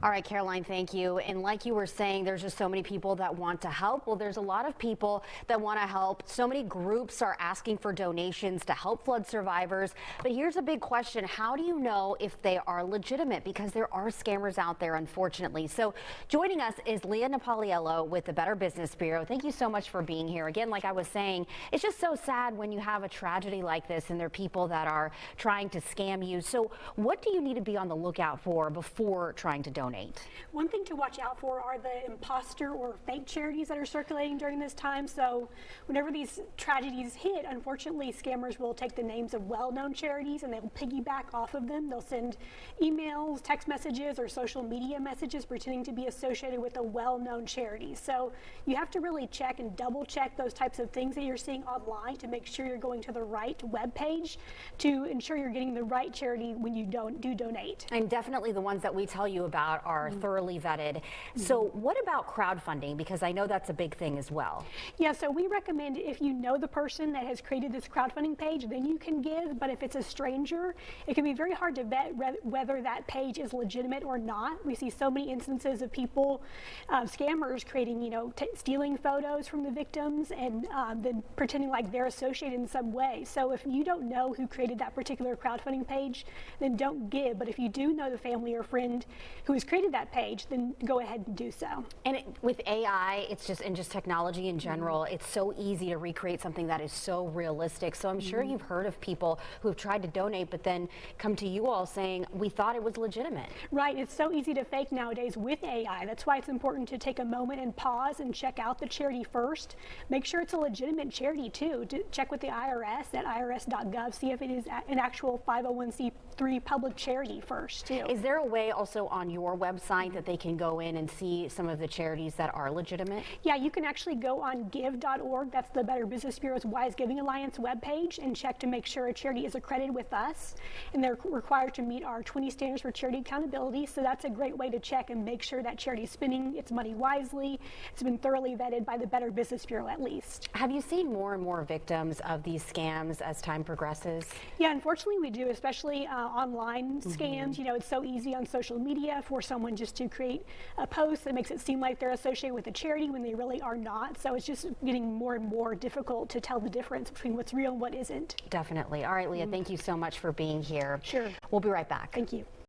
All right, Caroline, thank you. And like you were saying, there's just so many people that want to help. Well, there's a lot of people that want to help. So many groups are asking for donations to help flood survivors. But here's a big question. How do you know if they are legitimate? Because there are scammers out there, unfortunately. So joining us is Leah Napoliello with the Better Business Bureau. Thank you so much for being here. Again, like I was saying, it's just so sad when you have a tragedy like this and there are people that are trying to scam you. So what do you need to be on the lookout for before trying to donate? One thing to watch out for are the imposter or fake charities that are circulating during this time. So whenever these tragedies hit, unfortunately, scammers will take the names of well-known charities and they'll piggyback off of them. They'll send emails, text messages, or social media messages pretending to be associated with a well-known charity. So you have to really check and double check those types of things that you're seeing online to make sure you're going to the right web page to ensure you're getting the right charity when you do donate. And definitely the ones that we tell you about are thoroughly vetted. So what about crowdfunding? Because I know that's a big thing as well. Yeah, so we recommend if you know the person that has created this crowdfunding page, then you can give. But if it's a stranger, it can be very hard to vet whether that page is legitimate or not. We see so many instances of people, scammers creating, stealing photos from the victims and then pretending like they're associated in some way. So if you don't know who created that particular crowdfunding page, then don't give. But if you do know the family or friend who has created that page, then go ahead and do so. And with AI, it's just technology in general, it's so easy to recreate something that is so realistic. So I'm sure you've heard of people who have tried to donate, but then come to you all saying, we thought it was legitimate. Right, it's so easy to fake nowadays with AI. That's why it's important to take a moment and pause and check out the charity first. Make sure it's a legitimate charity too. Check with the IRS at irs.gov, see if it is an actual 501c3 public charity first too. Is there a way also on your website that they can go in and see some of the charities that are legitimate? Yeah, you can actually go on give.org, that's the Better Business Bureau's Wise Giving Alliance webpage, and check to make sure a charity is accredited with us, and they're required to meet our 20 standards for charity accountability. So that's a great way to check and make sure that charity is spending its money wisely. It's been thoroughly vetted by the Better Business Bureau at least. Have you seen more and more victims of these scams as time progresses? Yeah, unfortunately we do, especially online scams. It's so easy on social media for someone just to create a post that makes it seem like they're associated with a charity when they really are not. So it's just getting more and more difficult to tell the difference between what's real and what isn't. Definitely. All right, Leah, thank you so much for being here. Sure. We'll be right back. Thank you.